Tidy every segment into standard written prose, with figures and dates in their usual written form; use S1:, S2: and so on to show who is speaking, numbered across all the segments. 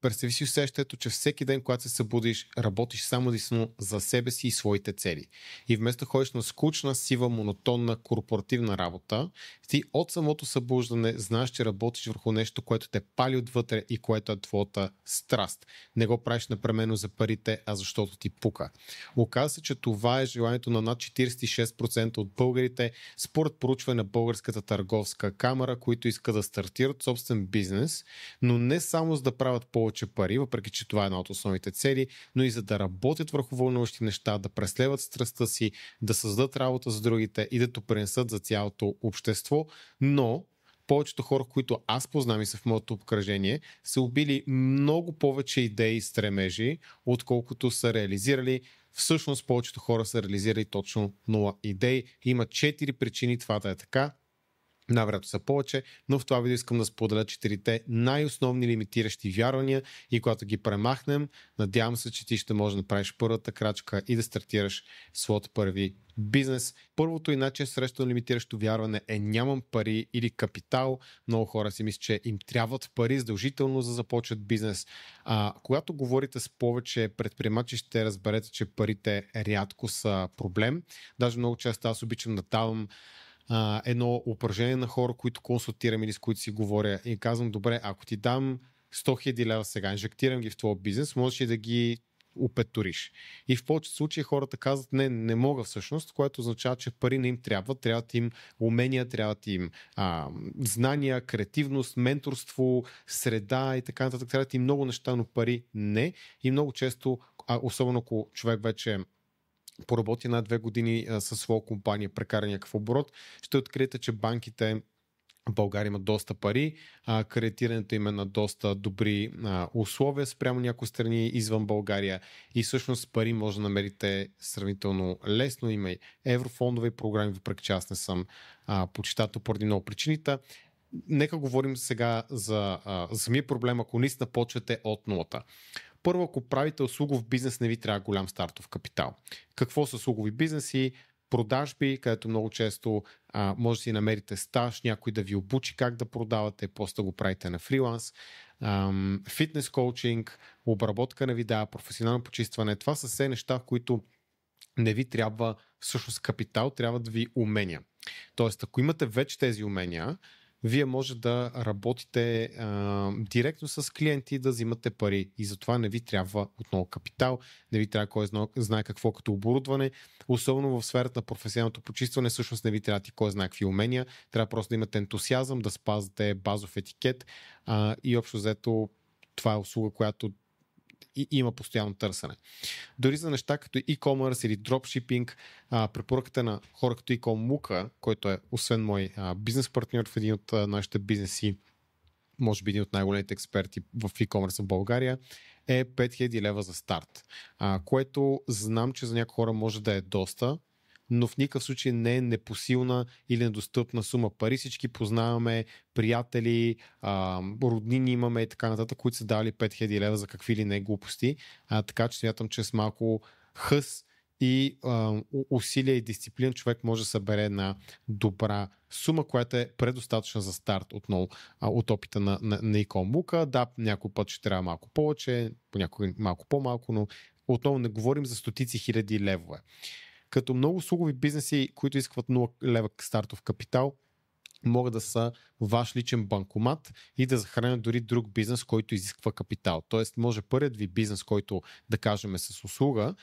S1: представи си усещането, че всеки ден, когато се събудиш, работиш само единствено за себе си и своите цели. И вместо ходиш на скучна, сива, монотонна, корпоративна работа, ти от самото събуждане знаеш, че работиш върху нещо, което те пали отвътре и което е твоята страст. Не го правиш непременно за парите, а защото ти пука. Оказва се, че това е желанието на над 46% от българите, според проучване на Българската търговска камара, които искат да стартират собствен бизнес, но не само за да правят повече пари, въпреки че това е една от основните цели, но и за да работят върху вълнуващи неща, да преследват страстта си, да създадат работа за другите и да допринесат за цялото общество, но повечето хора, които аз познавам и са в моето обкръжение, са убили много повече идеи и стремежи, отколкото са реализирали. Всъщност повечето хора са реализирали точно 0 идеи. Има 4 причини това да е така. Най-вероятно са повече, но в това видео искам да споделя 4 най-основни лимитиращи вярвания и когато ги премахнем, надявам се, че ти ще можеш да направиш първата крачка и да стартираш своят първи бизнес. Първото и най-често лимитиращо вярване е нямам пари или капитал. Много хора си мислят, че им трябват пари задължително за да започнат бизнес. Когато говорите с повече предприемачи, ще разберете, че парите рядко са проблем. Даже много често аз обичам да давам едно упражнение на хора, които консултирам или с които си говоря и казвам, добре, ако ти дам 100 000 лева сега, инжектирам ги в твоя бизнес, можеш и да ги опеториш. И в повечето случаи хората казват, не мога всъщност, което означава, че пари не им трябват им умения, трябват им знания, креативност, менторство, среда и така нататък, трябват им много неща, но пари не. И много често, особено ако човек вече поработи над 2 години със своя компания, прекара някакъв оборот, ще откриете, че банките в България имат доста пари, кредитирането им е на доста добри условия спрямо някои страни извън България и всъщност пари може да намерите сравнително лесно. Има и еврофондове и програми, въпреки че аз не съм почитател поради много причините. Нека говорим сега за самия проблем, ако наистина почвате от нулата. Първо, ако правите услугов бизнес, не ви трябва голям стартов капитал. Какво са услугови бизнеси? Продажби, където много често може да си намерите стаж, някой да ви обучи как да продавате, после да го правите на фриланс, фитнес коучинг, обработка на видеа, професионално почистване. Това са все неща, в които не ви трябва всъщност капитал, трябва да ви умения. Тоест, ако имате вече тези умения, вие може да работите директно с клиенти, да взимате пари и затова не ви трябва отново капитал, не ви трябва кой знае какво като оборудване, особено в сферата на професионалното почистване, всъщност не ви трябва ти кой знае какви умения, трябва просто да имате ентусиазъм, да спазвате базов етикет и общо взето това е услуга, която има постоянно търсене. Дори за неща като e-commerce или dropshipping, препоръката на хора като Икон Лука, който е освен мой бизнес партньор в един от нашите бизнеси, може би един от най-големите експерти в e-commerce в България, е 5000 лева за старт, което знам, че за някои хора може да е доста, но в никакъв случай не е непосилна или недостъпна сума пари. Всички познаваме приятели, роднини имаме и така нататък, които са дали 5000 лева за какви ли не глупости. Така че смятам, че с малко хъс и усилия и дисциплина човек може да събере една добра сума, която е предостатъчна за старт отново от опита на Икон Лука. Да, някой път ще трябва малко повече, понякога малко по-малко, но отново не говорим за стотици хиляди левове. Като много услугови бизнеси, които искат 0 лева стартов капитал, могат да са ваш личен банкомат и да захранят дори друг бизнес, който изисква капитал. Тоест, може първият ви бизнес, който да кажем е с услуга,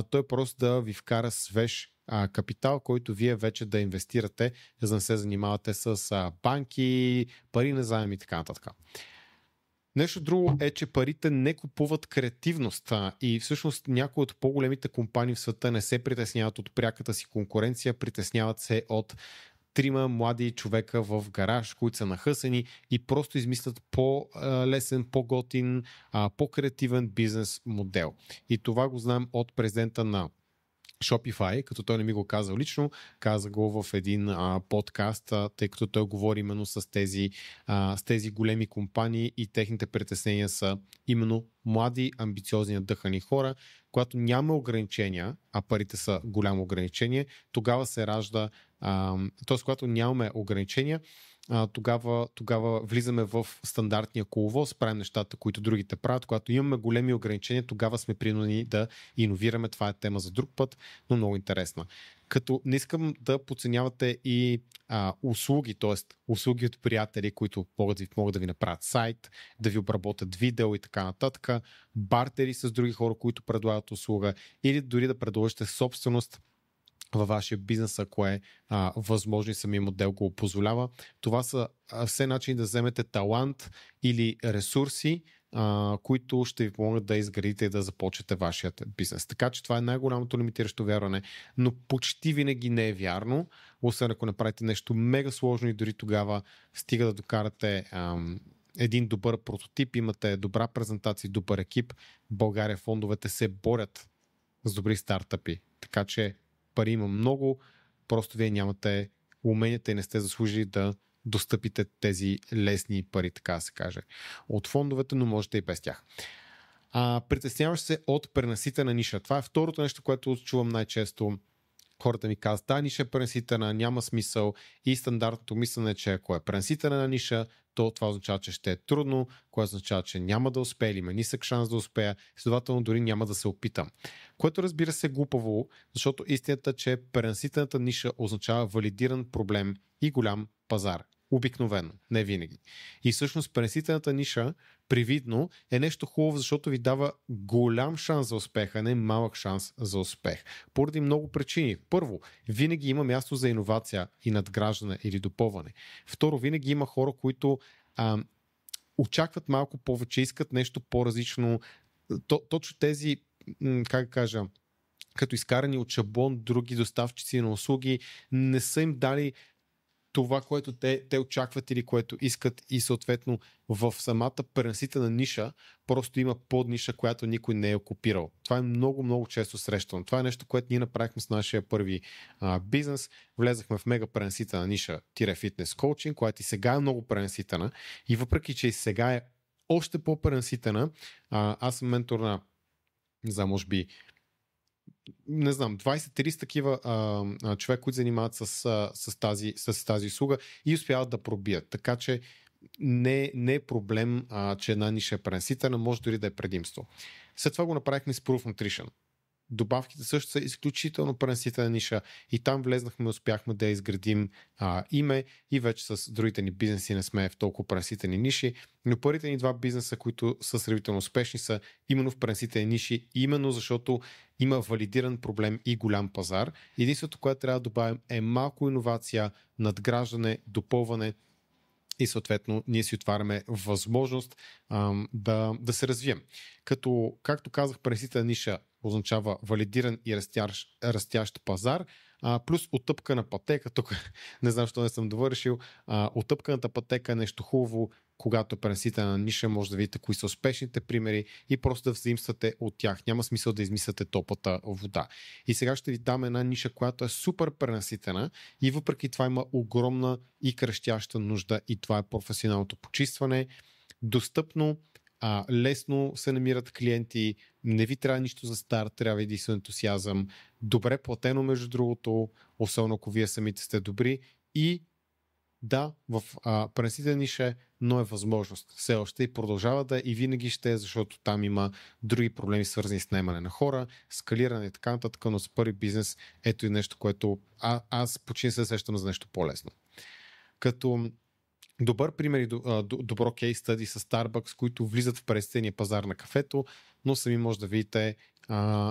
S1: той просто да ви вкара свеж капитал, който вие вече да инвестирате, за да не се занимавате с банки, пари на заем и така нататък. Нещо друго е, че парите не купуват креативност и всъщност някои от по-големите компании в света не се притесняват от пряката си конкуренция, притесняват се от 3 млади човека в гараж, които са нахъсени и просто измислят по-лесен, по-готин, по-креативен бизнес модел. И това го знам от президента на Shopify, като той не ми го казал лично, каза го в един подкаст, тъй като той говори именно с тези големи компании и техните притеснения са именно млади, амбициозни, надъхани хора. Когато няма ограничения, а парите са голямо ограничение, тогава се ражда, т.е. когато нямаме ограничения, тогава влизаме в стандартния коловоз, правим нещата, които другите правят. Когато имаме големи ограничения, тогава сме принудени да иновираме. Това е тема за друг път, но много интересна. Като не искам да подценявате и услуги, т.е. услуги от приятели, които могат да ви направят сайт, да ви обработят видео и така нататък, бартери с други хора, които предлагат услуга, или дори да предложите собственост във вашия бизнес, ако е възможно и самия модел го позволява. Това са все начини да вземете талант или ресурси, които ще ви помогнат да изградите и да започнете вашият бизнес. Така че това е най-голямото лимитиращо вярване, но почти винаги не е вярно, освен ако направите нещо мега сложно и дори тогава стига да докарате един добър прототип, имате добра презентация, добър екип. В България фондовете се борят с добри стартъпи, така че пари има много, просто вие нямате уменията и не сте заслужили да достъпите тези лесни пари, така да се каже, от фондовете, но можете и без тях. Притесняваш се от пренаситена ниша. Това е второто нещо, което чувам най-често. Хората ми казват, да, ниша е пренаситена, няма смисъл, и стандартното мислене, че ако е пренаситена на ниша, то това означава, че ще е трудно, което означава, че няма да успее или има нисък шанс да успея, следователно дори няма да се опитам. Което разбира се е глупаво, защото истината е, че пренаситената ниша означава валидиран проблем и голям пазар. Обикновено, не винаги. И всъщност пренаситената ниша, привидно, е нещо хубаво, защото ви дава голям шанс за успеха, не малък шанс за успех. Поради много причини. Първо, винаги има място за иновация и надграждане или допълване. Второ, винаги има хора, които очакват малко повече, искат нещо по-различно. Точно тези, как да кажа, като изкарани от шаблон други доставчици на услуги, не са им дали това, което те очакват или което искат, и съответно в самата пренаситена ниша просто има подниша, която никой не е окупирал. Това е много, много често срещано. Това е нещо, което ние направихме с нашия първи бизнес. Влезахме в мега пренаситена ниша фитнес коучинг, която и сега е много пренаситена, и въпреки, че и сега е още по-пренаситена, аз съм ментор на, не знам, може би 20-30 такива човек, които занимават с тази услуга и успяват да пробият. Така че не е проблем, че една ниша е пренаситена, може дори да е предимство. След това го направихме с Proof Nutrition. Добавките също са изключително пренаситена ниша и там влезнахме, успяхме да изградим име, и вече с другите ни бизнеси не сме в толкова пренаситени ниши, но първите ни два бизнеса, които са сравнително успешни, са именно в пренаситени ниши, именно защото има валидиран проблем и голям пазар. Единството, което трябва да добавим, е малко иновация, надграждане, допълване, и съответно ние си отваряме възможност да се развием. Както казах, пренаситена ниша означава валидиран и растящ пазар, плюс отъпкана пътека. Тук не знам, защо не съм довършил. Отъпканата пътека е нещо хубаво. Когато е пренаситена ниша, може да видите кои са успешните примери и просто да взаимствате от тях. Няма смисъл да измисляте топлата вода. И сега ще ви дам една ниша, която е супер пренаситена и въпреки това има огромна и крещяща нужда, и това е професионалното почистване. Достъпно, лесно се намират клиенти, не ви трябва нищо за старт, трябва единствено ентусиазъм, добре платено между другото, особено ако вие самите сте добри, и да, в пренаситена ниша, но е възможност. Все още и продължава да и винаги ще е, защото там има други проблеми, свързани с наемане на хора, скалиране и така нататък, но с първи бизнес ето и нещо, което аз почти се сещам за нещо по-лесно. Като добър пример и добро кейс стъди с Starbucks, които влизат в пресетения пазар на кафето, но сами може да видите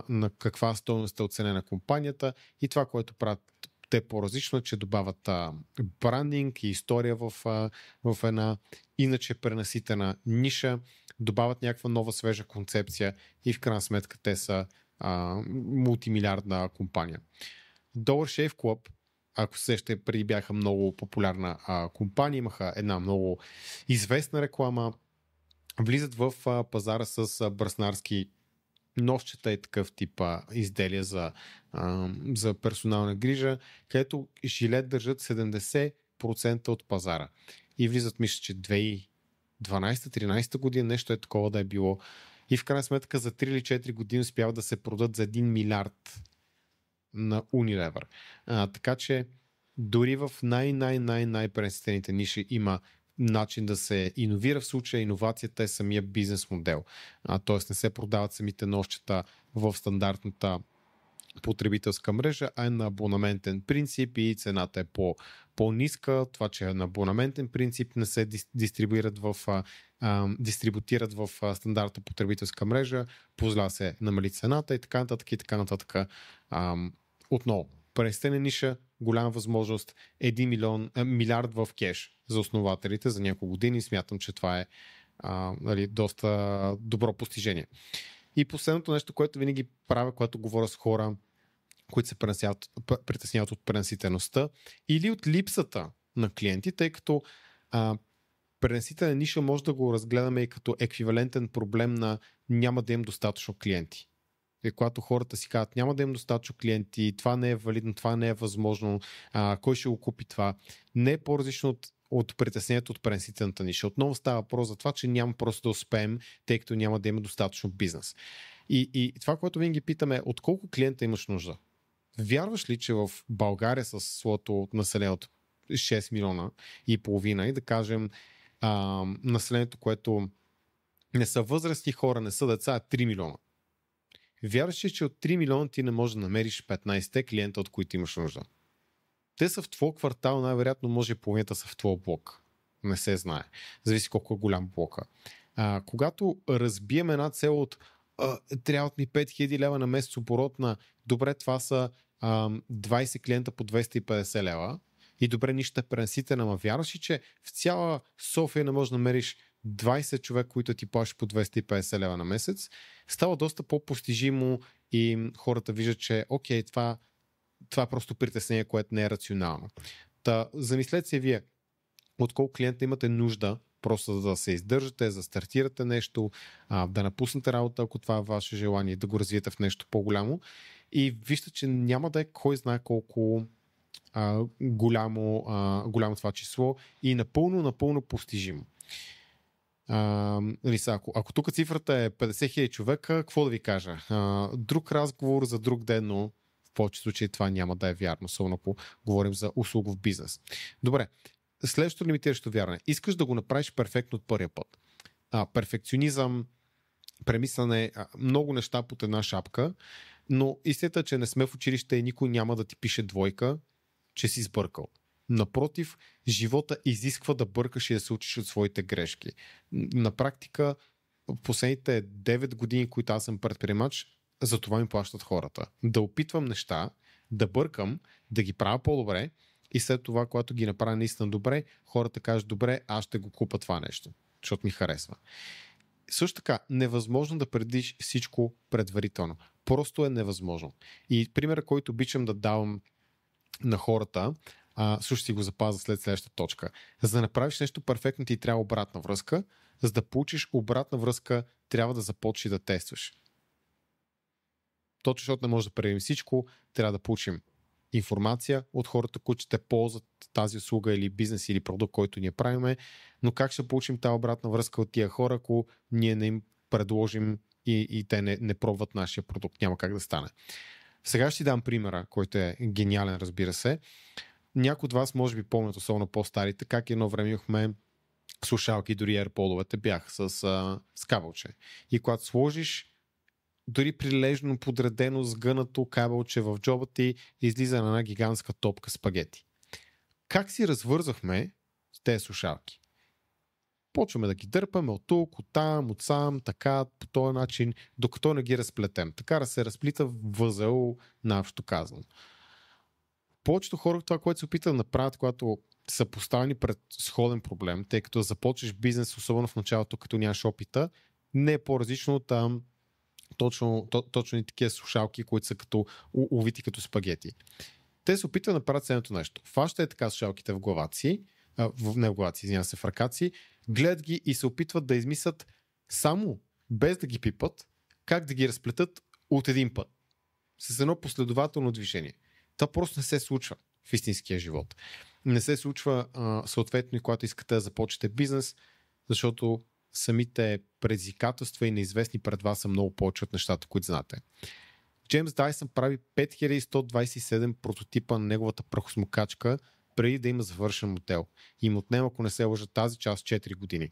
S1: на каква стойност е оценена компанията, и това, което правят те по-различно е, че добавят брандинг и история в една иначе пренаситена ниша, добавят някаква нова свежа концепция и в крайна сметка те са мултимилиардна компания. Dollar Shave Club, ако се сещате, преди бяха много популярна компания, имаха една много известна реклама, влизат в пазара с бръснарски нощчета и такъв тип изделия за персонална грижа, където жилет държат 70% от пазара. И влизат, мисля, че 2012-13 година, нещо е такова да е било. И в крайна сметка за 3 или 4 години успяват да се продадат за 1 милиард на Unilever. Така че Дори в най-пресетените ниши има начин да се иновира. В случая иновацията е самия бизнес модел. Т.е. не се продават самите нощчета в стандартната потребителска мрежа, а е на абонаментен принцип и цената е по-ниска. Това, че е на абонаментен принцип, не се дистрибутират в стандартна потребителска мрежа, позволява се намали цената и така нататък и така нататък. Отново, пресетена ниша, голяма възможност, 1 милиард в кеш за основателите за няколко години. Смятам, че това е доста добро постижение. И последното нещо, което винаги правя, когато говоря с хора, които се притесняват от пренаситеността или от липсата на клиенти, тъй като пренаситена ниша може да го разгледаме и като еквивалентен проблем на няма да имам достатъчно клиенти. И когато хората си казват, няма да имам достатъчно клиенти, това не е валидно, това не е възможно, кой ще го купи това, не е по-различно от притеснението от пренаситената ниша. Отново става въпрос за това, че няма просто да успеем, тъй като няма да има достатъчно бизнес. И това, което винаги питаме, от колко клиента имаш нужда? Вярваш ли, че в България с своето население от 6 милиона и половина и да кажем населението, което не са възрастни хора, не са деца, а 3 милиона? Вярваш ли, че от 3 милиона ти не можеш да намериш 15 клиента, от които имаш нужда? Те са в твой квартал, най-вероятно може половината са в твой блок. Не се знае. Зависи колко е голям блока. Когато разбием една цел от трябват ми 5000 лева на месец оборот на добре, това са 20 клиента по 250 лева и добре, нищо е пренаситена, ама вярваш ли, че в цяла София не можеш да намериш 20 човек, които ти плащат по 250 лева на месец, става доста по-постижимо и хората виждат, че окей, това е просто притеснение, което не е рационално. Замислете се вие, от колко клиента имате нужда, просто за да се издържате, да стартирате нещо, да напуснете работа, ако това е ваше желание, да го развиете в нещо по-голямо. И вижте, че няма да е кой знае колко голямо това число и напълно постижимо. Ако тук цифрата е 50 000 човека, какво да ви кажа? Друг разговор за друг ден, но в повечето случаи това няма да е вярно, особено ако говорим за услугов бизнес. Добре, следващото лимитиращо вярване. Искаш да го направиш перфектно от първия път. Перфекционизъм, премислене, много неща под една шапка, но истината е, че не сме в училище и никой няма да ти пише двойка, че си сбъркал. Напротив, живота изисква да бъркаш и да се учиш от своите грешки. На практика, в последните 9 години, които аз съм предприемач, за това ми плащат хората. Да опитвам неща, да бъркам, да ги правя по-добре и след това, когато ги направя наистина добре, хората кажат, добре, аз ще го купа това нещо, защото ми харесва. Също така, невъзможно да предвидиш всичко предварително. Просто е невъзможно. И примерът, който обичам да давам на хората, също си го запазя след следващата точка. За да направиш нещо перфектно, ти трябва обратна връзка. За да получиш обратна връзка, трябва да започнеш да тестваш. Точно защото не може да правим всичко, трябва да получим информация от хората, които ще ползват тази услуга или бизнес или продукт, който ние правиме, но как ще получим тази обратна връзка от тия хора, ако ние не им предложим и те не пробват нашия продукт? Няма как да стане. Сега ще ти дам примера, който е гениален, разбира се. Някои от вас може би помнят, особено по-старите, как едно време имахме слушалки, дори AirPod-овете бях с кабелче. И когато сложиш дори прилежно подредено сгънато кабелче в джоба ти, излиза на една гигантска топка спагети. Как си развързахме тези слушалки? Почваме да ги дърпаме от тук, от там, от сам, така, по този начин, докато не ги разплетем. Така да се разплита възел, наобщо казано. Повечето хора това, което се опитат да направят, когато са поставени пред сходен проблем, тъй като започнеш бизнес, особено в началото, като нямаш опита, не е по-различно от точно и такива слушалки, които са като увити като спагети. Те се опитват да направят следното нещо. Фаща е така слушалките в главата си, в ръката си, гледат ги и се опитват да измислят само, без да ги пипат, как да ги разплетат от един път. С едно последователно движение. Това просто не се случва в истинския живот. Не се случва съответно и когато искате да започнете бизнес, защото самите предизвикателства и неизвестни пред вас са много повече от нещата, които знаете. Джеймс Дайсън прави 5127 прототипа на неговата прахосмокачка преди да има завършен модел. И им отнема, ако не се лъжа, тази част 4 години.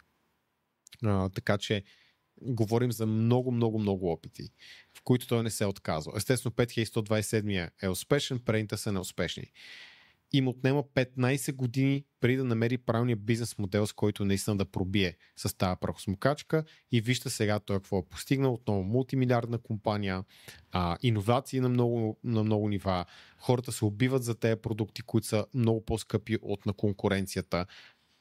S1: Така че говорим за много, много, много опити, в които той не се е отказал. Естествено, 5127 е успешен, предните са неуспешни. Им отнема 15 години преди да намери правилния бизнес модел, с който наистина да пробие с тази прахосмокачка, и вижте сега той какво е постигнал. Отново мултимилиардна компания, иновации на много нива, хората се убиват за тези продукти, които са много по-скъпи от на конкуренцията.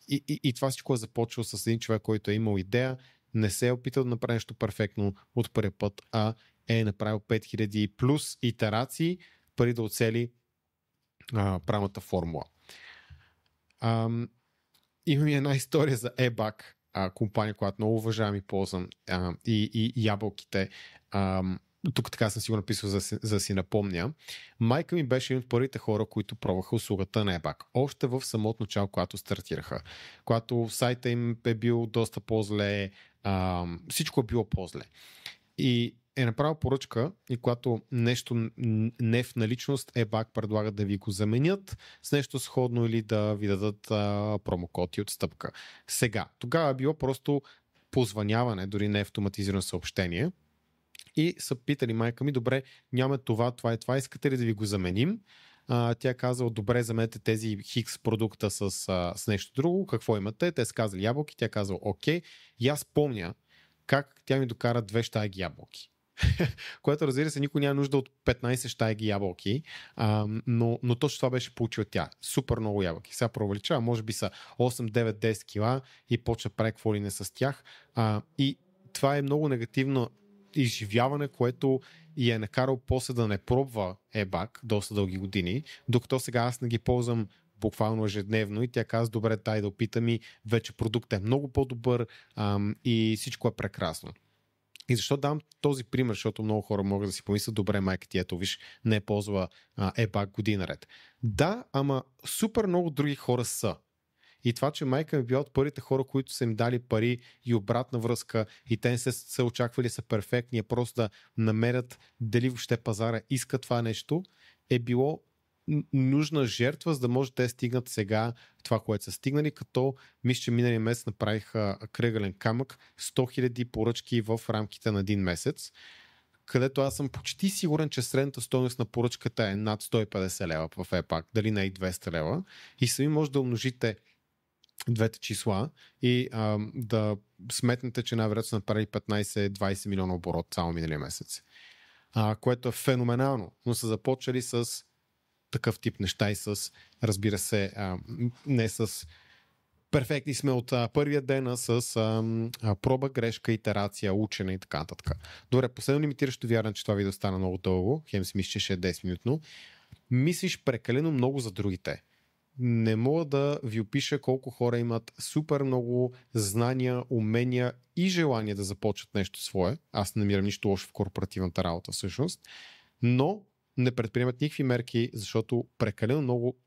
S1: И това всичко е започвало с един човек, който е имал идея, не се е опитал да направи нещо перфектно от първи път, а е направил 5000 плюс итерации преди да оцели правилната формула. Имам една история за eBug, компания, която много уважавам и ползвам, и ябълките. Тук така съм си го написал, за да си напомня. Майка ми беше един от първите хора, които пробваха услугата на eBug. Още в самото начало, когато стартираха. Когато сайта им е бил доста по-зле, всичко е било по-зле. И е направил поръчка, и когато нещо не е в наличност, eBug предлага да ви го заменят с нещо сходно или да ви дадат промокод и отстъпка. Сега, тогава е било просто позвъняване, дори не автоматизирано съобщение, и са питали майка ми: добре, нямаме това, това, искате ли да ви го заменим? Тя казала: добре, заменете тези хикс продукта с нещо друго, какво имате? Те са казали ябълки, тя казала: окей. И аз помня как тя ми докара 2 щайги ябълки. Което, разбира се, никой няма нужда от 15 щайги ябълки, но точно това беше получила тя. Супер много ябълки. Сега провеличава, може би са 8, 9, 10 кила и почва прави какво ли не с тях. И това е много негативно изживяване, което и е накарал после да не пробва eBug доста дълги години, докато сега аз не ги ползвам буквално ежедневно, и тя каза: добре, дай да опитам, и вече продуктът е много по-добър и всичко е прекрасно. И защо дам този пример? Защото много хора могат да си помислят: добре, майка ти, ето виж, не е ползва eBug година наред. Да, ама супер много други хора са. И това, че майка ми била от първите хора, които са им дали пари и обратна връзка, и те не са очаквали са перфектни, просто да намерят дали въобще пазара иска това нещо, е било нужна жертва, за да може да стигнат сега това, което са стигнали, като мисля, че миналия месец направиха кръгълен камък, 100 000 поръчки в рамките на един месец, където аз съм почти сигурен, че средната стойност на поръчката е над 150 лева в eBug, дали не и 200 лева, и сами може да умножите двете числа и да сметнете, че най-вероятно са направили 15-20 милиона оборот само миналия месец. Което е феноменално, но са започнали с такъв тип неща и с, разбира се, не с перфектни сме от първия ден, а с проба, грешка, итерация, учене и така нататък. Добре, последно лимитиращо вярвам, че това видео стана много дълго, хем си мисля, че ще е 10 минутно. Мислиш прекалено много за другите. Не мога да ви опиша колко хора имат супер много знания, умения и желание да започнат нещо свое. Аз не намирам нищо лошо в корпоративната работа всъщност, но не предприемат никакви мерки, защото прекалено много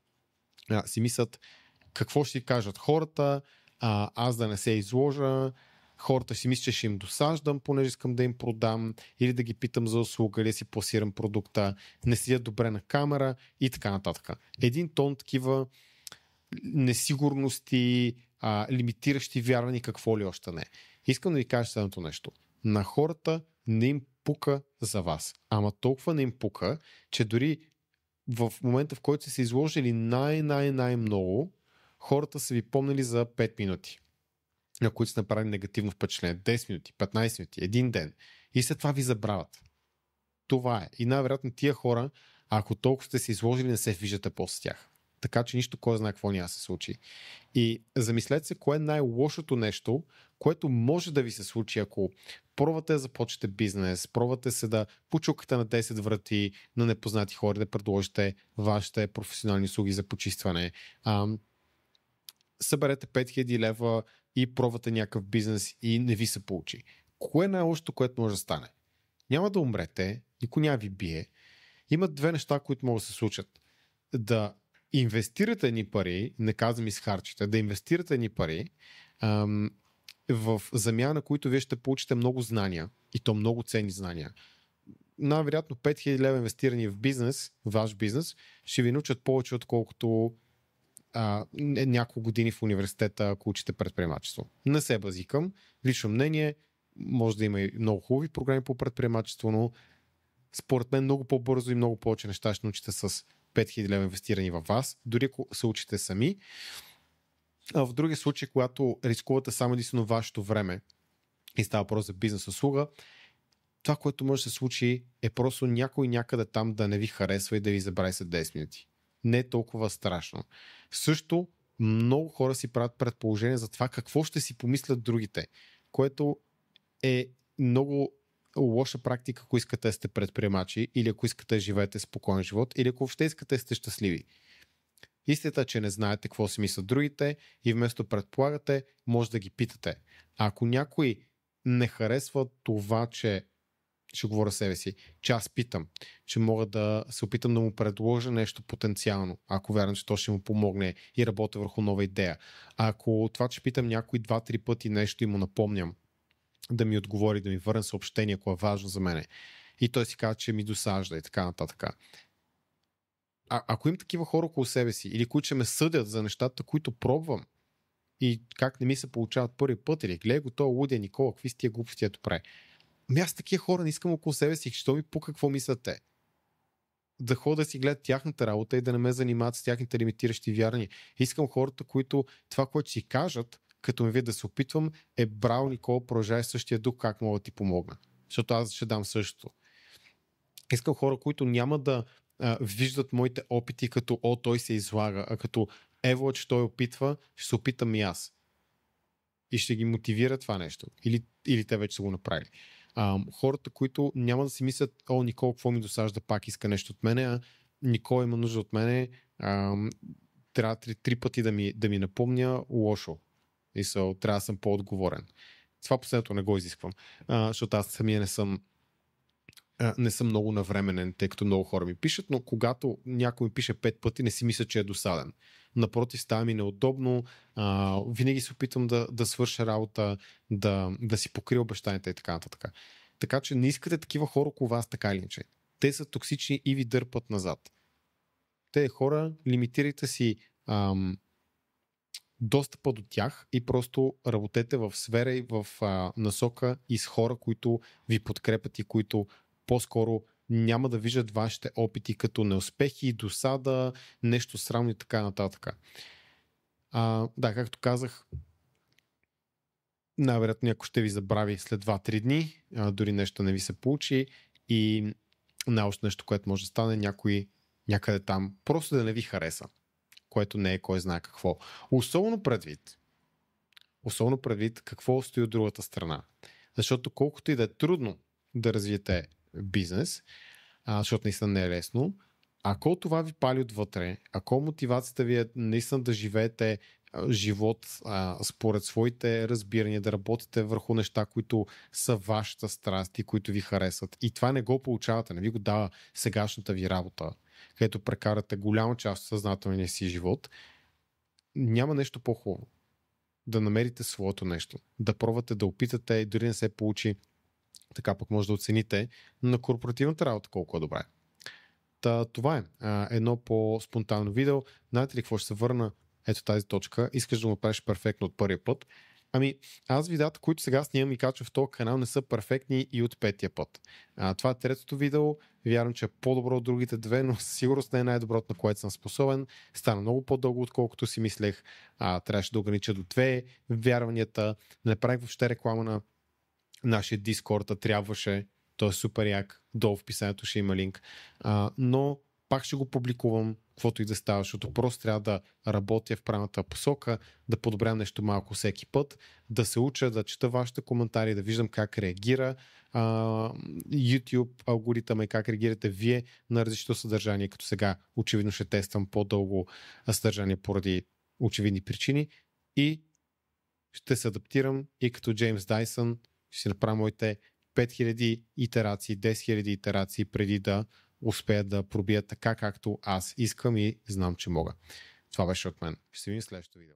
S1: си мислят какво ще си кажат хората, аз да не се изложа, хората си мислят, че ще им досаждам, понеже искам да им продам, или да ги питам за услуга, или си пласирам продукта, не седят добре на камера и така нататък. Един тон такива несигурности, лимитиращи вярвани, какво ли още не. Искам да ви кажа следното нещо. На хората не им пука за вас. Ама толкова не им пука, че дори в момента, в който са се изложили най-много, хората са ви помнили за 5 минути, на които са направили негативно впечатление. 10 минути, 15 минути, един ден. И след това ви забравят. Това е. И най-вероятно тия хора, ако толкова сте се изложили, не се виждате после тях. Така че нищо, кой знае какво няма се случи. И замислете се, кое е най-лошото нещо, което може да ви се случи, ако пробвате да започнете бизнес, пробвате се да почукате на 10 врати на непознати хора, да предложите вашите професионални услуги за почистване. Съберете 5000 лева и пробвате някакъв бизнес и не ви се получи. Кое е най-лошото, което може да стане? Няма да умрете, никой няма ви бие. Има две неща, които могат да се случат. Да инвестирате едни пари, не казвам изхарчите, да инвестирате едни пари в замяна, на които вие ще получите много знания, и то много ценни знания. най-вероятно 5000 лева инвестирани в бизнес, ваш бизнес, ще ви научат повече, отколкото няколко години в университета, ако учите предприемачество. Не се базикам. Лично мнение, може да има и много хубави програми по предприемачество, но според мен много по-бързо и много повече неща ще научите с 5000 лева инвестирани във вас, дори ако се учите сами. А в други случаи, когато рискувате само единствено вашето време и става въпрос за бизнес услуга, това, което може да се случи, е просто някой някъде там да не ви харесва и да ви забрави след 10 минути. Не е толкова страшно. Също много хора си правят предположение за това какво ще си помислят другите, което е много лоша практика, ако искате да сте предприемачи или ако искате да живеете спокоен живот или ако въобще искате да сте щастливи. Истината е, че не знаете какво си мислят другите и вместо предполагате, може да ги питате. А ако някой не харесва това, че ще говоря себе си, че аз питам, че мога да се опитам да му предложа нещо потенциално, ако вярвам, че то ще му помогне и работя върху нова идея. А ако това, че питам някой 2-3 пъти нещо и му напомням да ми отговори, да ми върне съобщение, ако е важно за мене, и той си казва, че ми досажда и така нататък. Ако им такива хора около себе си или които ще ме съдят за нещата, които пробвам и как не ми се получават първи път или гледай го това лудия Никола, какви с тия глупости ето прави. Аз такива хора не искам около себе си, що ми по какво мислят те. Да ходя да си гледат тяхната работа и да не ме занимават с тяхните лимитиращи вярвания. Искам хората, които това, което си кажат, като ме видят да се опитвам, е браво, Никола, продължай същия дух, как мога да ти помогна. Защото аз ще дам същото. Искам хора, които няма да виждат моите опити като той се излага, а като ево, че той опитва, ще се опитам и аз. И ще ги мотивира това нещо. Или те вече са го направили. Хората, които няма да си мислят, Никол, какво ми досажда, пак иска нещо от мене, а Никол има нужда от мене, трябва 3 пъти да ми напомня, лошо. И трябва да съм по-отговорен. Това последното не го изисквам, защото аз самия не съм много навременен, тъй като много хора ми пишат, но когато някой ми пише 5 пъти, не си мисля, че е досаден. Напротив, става ми неудобно, винаги се опитвам да свърша работа, да си покрия обещанията и така нататък. Така че не искате такива хора около вас, така или иначе. Те са токсични и ви дърпат назад. Те хора, лимитирайте си достъпа до тях и просто работете в сфера и в насока и с хора, които ви подкрепят и които по-скоро няма да виждат вашите опити като неуспехи, досада, нещо срамно и така нататък. Да, както казах, най-вероятно някой ще ви забрави след 2-3 дни, дори нещо не ви се получи и най-още нещо, което може да стане някой някъде там, просто да не ви хареса, което не е кой знае какво. Особено предвид какво стои от другата страна. Защото колкото и да е трудно да развиете бизнес, защото наистина не е лесно, ако това ви пали отвътре, ако мотивацията ви е наистина да живеете живот според своите разбирания, да работите върху неща, които са вашата страст и които ви харесват, и това не го получавате, не ви го дава сегашната ви работа, където прекарате голяма част от съзнателния си живот, няма нещо по-хубаво. Да намерите своето нещо, да пробвате да опитате и дори не се получи, така пък може да оцените на корпоративната работа колко е добре. Това е едно по-спонтанно видео. Знаете ли какво ще се върна? Ето тази точка. Искаш да го правиш перфектно от първия път. Аз видеята, които сега снимам и качвам в този канал, не са перфектни и от 5-тия път. Това е третото видео. Вярвам, че е по-добро от другите 2, но сигурно не е най-доброто, на което съм способен. Стана много по-дълго, отколкото си мислех. Трябваше да огранича до 2 вярванията. Не правих въобще реклама на нашия Discord, трябваше. Той е супер як. Долу в описанието ще има линк. Но пак ще го публикувам, каквото и да става, защото просто трябва да работя в правилната посока, да подобрям нещо малко всеки път, да се уча, да чета вашите коментари, да виждам как реагира YouTube алгоритъм и как реагирате вие на различното съдържание, като сега очевидно ще тествам по-дълго съдържание поради очевидни причини и ще се адаптирам и като Джеймс Дайсън ще си направя моите 5000 итерации, 10 000 итерации преди да успея да пробия така, както аз искам и знам, че мога. Това беше от мен. Ще се видим в следващото видео.